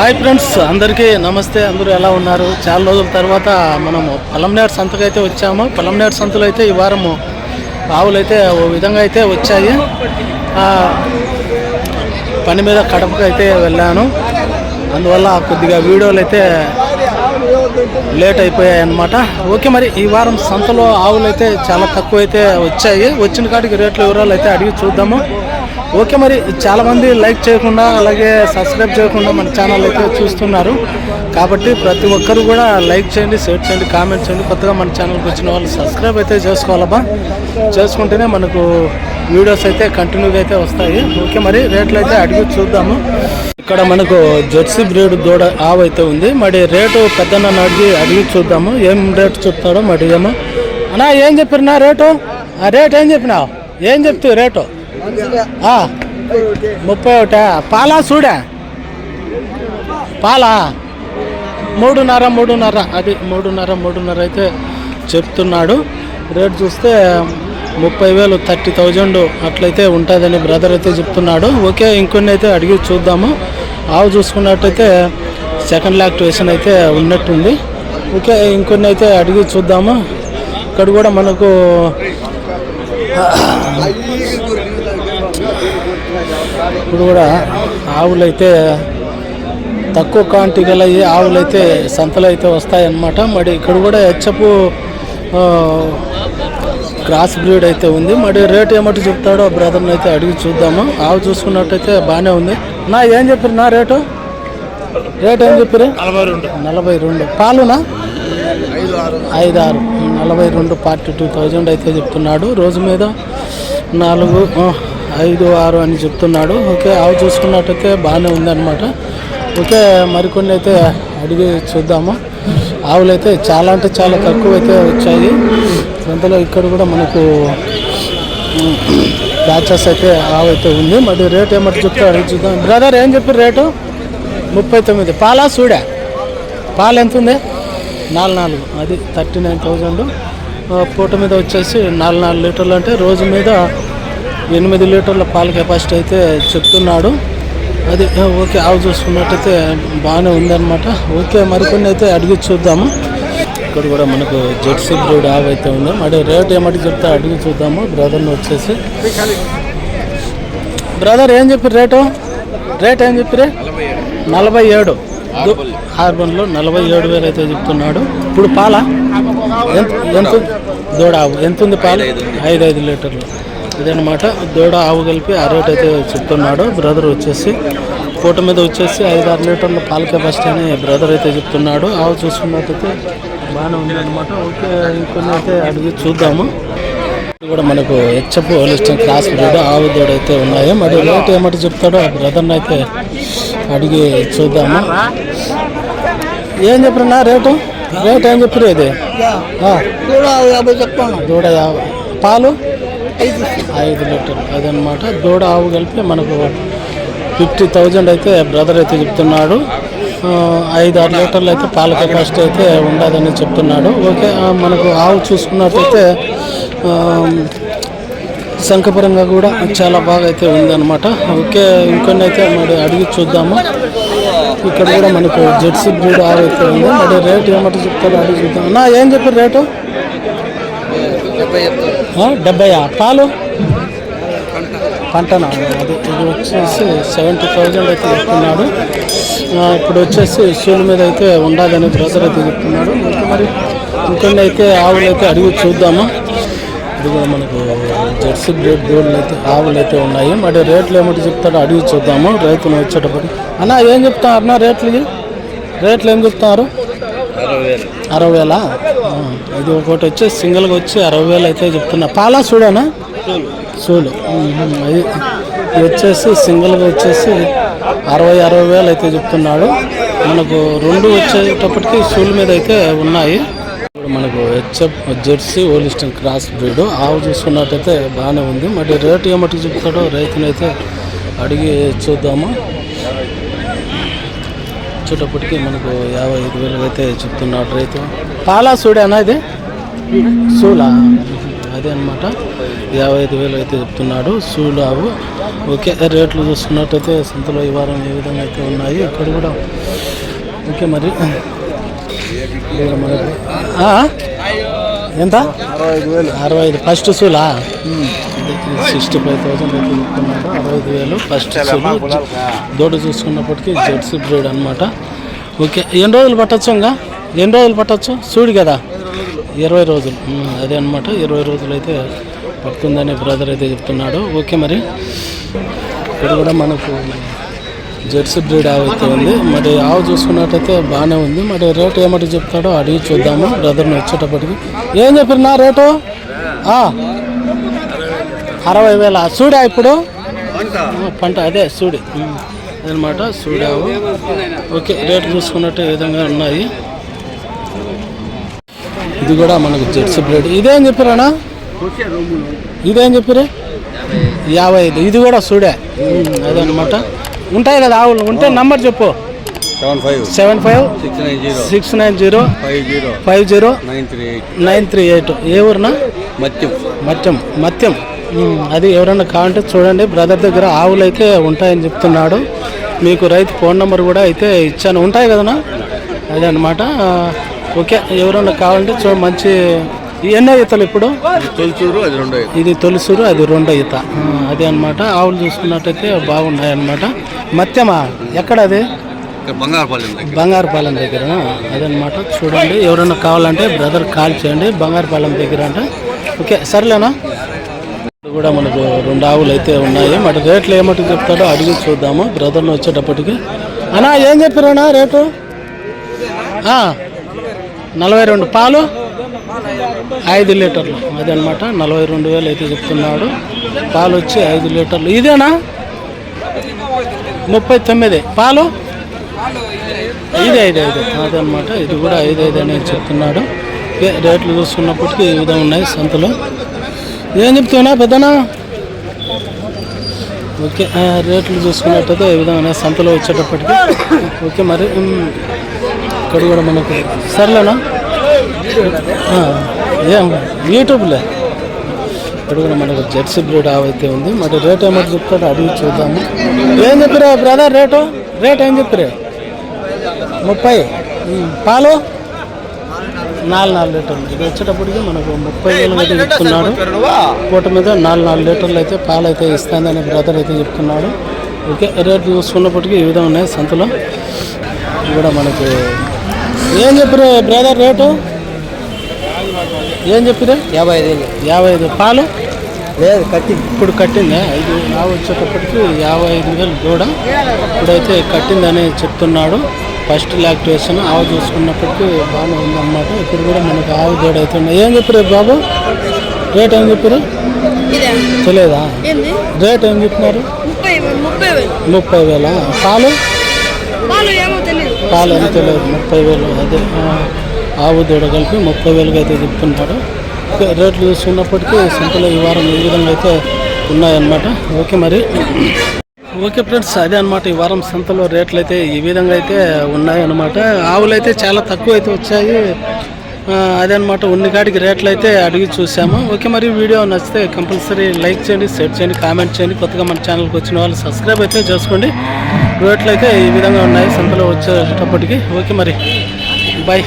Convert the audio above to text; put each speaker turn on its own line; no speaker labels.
Hi friends, అందరికీ నమస్తే. అందరూ ఎలా ఉన్నారు? చాలా రోజుల తర్వాత మనము పలంనేరు సంతకు అయితే వచ్చాము. పలంనేరు సంతలో అయితే ఈ వారము ఆవులు అయితే ఓ విధంగా అయితే వచ్చాయి. పని మీద కడపకు అయితే వెళ్ళాను, అందువల్ల కొద్దిగా వీడియోలు అయితే లేట్ అయిపోయాయి అన్నమాట. ఓకే, మరి ఈ వారం సంతలో ఆవులు అయితే చాలా తక్కువ అయితే వచ్చాయి. వచ్చిన కాడికి రేట్ల వివరాలు అయితే అడిగి చూద్దాము. ఓకే, మరి చాలామంది లైక్ చేయకుండా అలాగే సబ్స్క్రైబ్ చేయకుండా మన ఛానల్ అయితే చూస్తున్నారు కాబట్టి ప్రతి ఒక్కరు కూడా లైక్ చేయండి, షేర్ చేయండి, కామెంట్ చేయండి. కొత్తగా మన ఛానల్కి వచ్చిన వాళ్ళు సబ్స్క్రైబ్ అయితే చేసుకోవాలబ్బా. చేసుకుంటేనే మనకు వీడియోస్ అయితే కంటిన్యూగా అయితే వస్తాయి. ఓకే, మరి రేట్లు అయితే అడిగి చూద్దాము. ఇక్కడ మనకు జెర్సీ బ్రీడ్ దూడ ఆవు అయితే ఉంది. మరి రేటు పెద్దన్న అడిగి చూద్దాము. ఏం రేటు చెప్తాడో మరి ఏమో. అన్నా ఏం చెప్పినా రేటు? ఆ రేట్ ఏం చెప్పినావు? ఏం చెప్తావు రేటు? 31. పాలా చూడా? పాలా 3.5 అది 3.5 అయితే చెప్తున్నాడు. రేట్ చూస్తే 30,000 30,000 అట్లయితే ఉంటుందని బ్రదర్ అయితే చెప్తున్నాడు. ఓకే, ఇంకొన్ని అయితే అడిగి చూద్దాము. ఆవు చూసుకున్నట్టయితే సెకండ్ లాక్టివేషన్ అయితే ఉన్నట్టుంది. ఓకే, ఇంకొన్ని అయితే అడిగి చూద్దాము. ఇక్కడ కూడా మనకు ఇప్పుడు కూడా ఆవులైతే తక్కువ క్వాంటిటీ గల ఆవులైతే సంతలో అయితే వస్తాయన్నమాట. మరి ఇక్కడ కూడా హెచ్ఎఫ్ క్రాస్ బ్రీడ్ అయితే ఉంది. మరి రేట్ ఏమంటే చెప్తాడో బ్రదర్ని అయితే అడిగి చూద్దాము. ఆవు చూసుకున్నట్టయితే బాగానే ఉంది. నా ఏం చెప్పారు? నా రేటు ఏం చెప్పారు? 42. పాలునా 5-6 42 42,000 అయితే చెప్తున్నాడు. రోజు మీద 4, 5, 6 అని చెప్తున్నాడు. ఓకే, ఆవు చూసుకున్నట్టయితే బాగానే ఉందన్నమాట. ఓకే, మరికొన్ని అయితే అడిగి చూద్దాము. ఆవులు అయితే చాలా అంటే చాలా తక్కువ అయితే వచ్చాయి సంతలో. ఇక్కడ కూడా మనకు బ్యాచెస్ అయితే ఆవు అయితే ఉంది. మరి రేట్ ఏమంటే చెప్తే అడిగి చూద్దాం. బ్రదర్ ఏం చెప్పారు రేటు? 39. పాలా చూడా? పాలు ఎంత ఉంది? 4 అది 39,000. పూట మీద వచ్చేసి 4 లీటర్లు అంటే రోజు మీద 8 లీటర్ల పాల కెపాసిటీ అయితే చెప్తున్నాడు. అది ఓకే, ఆవు చూసుకున్నట్టయితే బాగానే ఉందన్నమాట. ఓకే, మరికొన్ని అయితే అడిగి చూద్దాము. ఇక్కడ కూడా మనకు జెర్సీ బ్రీడ్ ఆవు అయితే ఉంది. మరి రేట్ ఏమంటే చెప్తే అడిగి చూద్దాము బ్రదర్ని వచ్చేసి. బ్రదర్ ఏం చెప్పారు రేటు? రేట్ ఏం చెప్పారు? 47. హార్బన్లో 47,000 అయితే చెప్తున్నాడు. ఇప్పుడు పాల ఎంత? దూడ ఆవు ఎంత ఉంది? పాలు 5 లీటర్లు ఇదనమాట. దూడ ఆవు కలిపి ఆ రేట్ అయితే చెప్తున్నాడు బ్రదర్ వచ్చేసి. పూట మీద వచ్చేసి 5-6 లీటర్ల పాల కెపాసిటీ అని బ్రదర్ అయితే చెప్తున్నాడు. ఆవు చూసుకున్నట్టయితే బాగానే ఉంది అనమాట. ఓకే, ఇంకొన్ని అయితే అడిగి చూద్దాము. కూడా మనకు హెచ్ఎఫ్ హోలిస్టిన్ క్రాస్ బ్రీడ్ ఆవు దూడ అయితే ఉన్నాయి. మరి రేట్ ఏమంటే చెప్తాడో బ్రదర్ని అయితే అడిగి చూద్దాము. ఏం చెప్పినా రేటు? రేట్ ఏం చెప్పారు? ఇది దూడ 50. పాలు 5 లీటర్లు అదనమాట. దూడ ఆవు కలిపి మనకు 50,000 అయితే బ్రదర్ అయితే చెప్తున్నాడు. 5-6 లీటర్లు అయితే పాల కెపాసిటీ అయితే ఉండదని చెప్తున్నాడు. ఓకే, మనకు ఆవు చూసుకున్నట్టయితే సంఖ్యపరంగా కూడా చాలా బాగా అయితే ఉందన్నమాట. ఓకే, ఇంకొన్ని అయితే మరి అడిగి చూద్దాము. ఇక్కడ కూడా మనకు జెర్సీ బ్రీడ్ ఆవు అయితే ఉంది. మరి రేట్ ఏమంటే చెప్తారో అడిగి చూద్దాం. నా ఏం చెప్పారు రేటు? 70. పాలు పంటనా? అది ఇది వచ్చేసి 70,000 అయితే చెప్తున్నాడు. ఇప్పుడు వచ్చేసి సూలు మీద అయితే ఉండాలని బ్రదర్ అయితే చెప్తున్నాడు. ఓకే, మరి ఇంకొన్ని అయితే ఆవులు అయితే అడిగి చూద్దాము. ఇది కూడా మనకు జెర్సీ బ్రీడ్ దూడలు అయితే ఆవులు అయితే ఉన్నాయి. మరి రేట్లు ఏమిటి చెప్తారో అడిగి చూద్దాము రైతులు వచ్చేటప్పుడు. అన్నా ఏం చెప్తారు? అన్న రేట్లు ఏం చెప్తున్నారు? 60,000. ఇది ఒకటి వచ్చి సింగిల్గా వచ్చి 60,000 అయితే చెప్తున్నా. పాలా చూడనా? సూలు అది వచ్చేసి సింగిల్గా వచ్చేసి 60,000 అయితే చెప్తున్నాడు. మనకు 2 వచ్చేటప్పటికి సూలు మీద అయితే ఉన్నాయి. మనకు హెచ్ఎఫ్ జెర్సీ హోలిస్టిన్ క్రాస్ బ్రీడ్ ఆవు చూసుకున్నట్టయితే బాగానే ఉంది. మరి రేటు ఏమట్టి చెప్తాడో రైతుని అయితే అడిగి చూద్దాము. వచ్చేటప్పటికి మనకు 55,000 అయితే చెప్తున్నాడు రైతు. పాలా చూడేనా? ఇది సూలా అదే అనమాట 55,000 అయితే చెప్తున్నాడు సూలు ఆవు. ఓకే, రేట్లు చూసుకున్నట్టయితే సంతలో ఈ వారం ఏ విధంగా అయితే ఉన్నాయి ఇక్కడ కూడా. ఓకే మరి ఎంత 65 ఫస్ట్ సూలా 65,000 అయితే చెప్తున్నాడు. 65,000 ఫస్ట్ సూలు. దూడ చూసుకున్నప్పటికీ జెర్సీ బ్రీడ్ అనమాట. ఓకే, ఎన్ని రోజులు పట్టచ్చు? ఇంకా ఎన్ని రోజులు పట్టచ్చు? సూడి కదా 20 రోజులు. అదే అనమాట 20 రోజులు అయితే పడుతుందని బ్రదర్ అయితే చెప్తున్నాడు. ఓకే మరి ఇక్కడ కూడా మనకు జెర్సీ బ్రీడ్ ఆవు అయితే ఉంది. మరి ఆవు చూసుకున్నట్టయితే బాగానే ఉంది. మరి రేటు ఏమంటే చెప్తాడో అడిగి చూద్దాము బ్రదర్ని వచ్చేటప్పటికి. ఏం చెప్పారు నా రేటు? 60,000 సూడా ఇప్పుడు పంట? అదే సూడి అదనమాట సూడి ఆవు. ఓకే, రేటు చూసుకున్నట్టు ఈ విధంగా ఉన్నాయి. ఇది కూడా మనకు జెర్సీ బ్రీడ్. ఇదేం చెప్పారన్నా? ఇదేం చెప్పారు? 55. ఇది కూడా సూడే అదనమాట. ఉంటాయి కదా ఆవులు? ఉంటే నంబర్ చెప్పు. 756050938. ఏ ఊరునా? మత్యం. అది ఎవరన్నా కావాలంటే చూడండి. బ్రదర్ దగ్గర ఆవులు అయితే ఉంటాయని చెప్తున్నాడు. మీకు రైతు ఫోన్ నెంబర్ కూడా అయితే ఇచ్చాను. ఉంటాయి కదనా? అదే అనమాట. ఓకే, ఎవరన్నా కావాలంటే చూడ. మంచి ఎన్నో ఈతలు ఇప్పుడు? ఇది తొలిసూరు, అది 2వ ఈత. అదే అనమాట. ఆవులు చూసుకున్నట్టయితే బాగున్నాయి అనమాట. మత్యమా ఎక్కడ? అది బంగారుపాలెం దగ్గర. అదనమాట. చూడండి, ఎవరైనా కావాలంటే బ్రదర్ కాల్ చేయండి. బంగారుపాలెం దగ్గర అంట. ఓకే, సర్లేనా? కూడా మనకు 2 ఆవులు అయితే ఉన్నాయి. మరి రేట్లు ఏమట్టుకు చెప్తాడో అడిగి చూద్దాము బ్రదర్ని వచ్చేటప్పటికి. అన్నా ఏం చెప్పారన్నా రేటు? 42. పాలు 5 లీటర్లు. అదనమాట 42,000 అయితే చెప్తున్నాడు. పాలు వచ్చి 5 లీటర్లు. ఇదేనా 39? పాలు ఇది 5. అదనమాట. ఇది కూడా 5 అనేది చెప్తున్నాడు. రేట్లు చూసుకున్నప్పటికీ ఈ విధంగా ఉన్నాయి సంతలో. ఏం చెప్తున్నా పెద్దనా? ఓకే, రేట్లు చూసుకున్నట్టయితే ఈ విధంగా సంతలో వచ్చేటప్పటికి. ఓకే మరి ఇక్కడ కూడా మనకు సర్లేనా? ఏం యూట్యూబ్లే. ఇక్కడ కూడా మనకు జెర్సీ బ్రీడ్ ఆవు అయితే ఉంది. మరి రేట్ ఏమంటే చెప్తాడో అడిగి చూద్దాము. ఏం చెప్పారు బ్రదర్ రేటు? ఏం చెప్పారు? 30. పాలు 4 లీటర్లు. ఇది వచ్చేటప్పటికి మనకు 30,000 అయితే చెప్తున్నాడు. పూట మీద 4 లీటర్లు అయితే పాలు అయితే ఇస్తుందని బ్రదర్ అయితే చెప్తున్నాడు. ఓకే, రేట్లు చూసుకున్నప్పటికీ ఈ విధంగా ఉన్నాయి సంతలో. కూడా మనకు ఏం చెప్పారు బ్రదర్ రేటు? ఏం చెప్పారు? 55. పాలు లేదు కట్టింది. ఇప్పుడు కట్టిందా? 5 ఆవు వచ్చేటప్పటికి 55,000 కూడా ఇప్పుడైతే కట్టిందని చెప్తున్నాడు. ఫస్ట్ లాక్టేషన్ ఆవు చూసుకున్నప్పటికీ బాగానే ఉందన్నమాట. ఇప్పుడు కూడా మనకు ఆవు దూడ అయితే ఉన్నాయి. ఏం చెప్పారు బాబు? రేట్ ఏం చెప్పారు? తెలియదా? రేట్ ఏం చెప్పినారు? 30,000. పాలు ఎంత తెలియదు. 30,000. అదే ఆవు దూడ కలిపి 30,000 అయితే చెప్తున్నాడు. రేట్లు చూసుకున్నప్పటికీ సంతలో ఈ వారం ఈ విధంగా అయితే ఉన్నాయన్నమాట. ఓకే మరి ఓకే ఫ్రెండ్స్, అదే అనమాట ఈ వారం సంతలో రేట్లు అయితే ఈ విధంగా అయితే ఉన్నాయన్నమాట. ఆవులు అయితే చాలా తక్కువ అయితే వచ్చాయి. అదే అనమాట. ఉన్నకాడికి రేట్లు అయితే అడిగి చూసాము. ఓకే మరి వీడియో నచ్చితే కంపల్సరీ లైక్ చేయండి, షేర్ చేయండి, కామెంట్ చేయండి. కొత్తగా మన ఛానల్కి వచ్చిన వాళ్ళు సబ్స్క్రైబ్ అయితే చేసుకోండి. రేట్లు అయితే ఈ విధంగా ఉన్నాయి సంతలో వచ్చేటప్పటికి. ఓకే మరి బాయ్.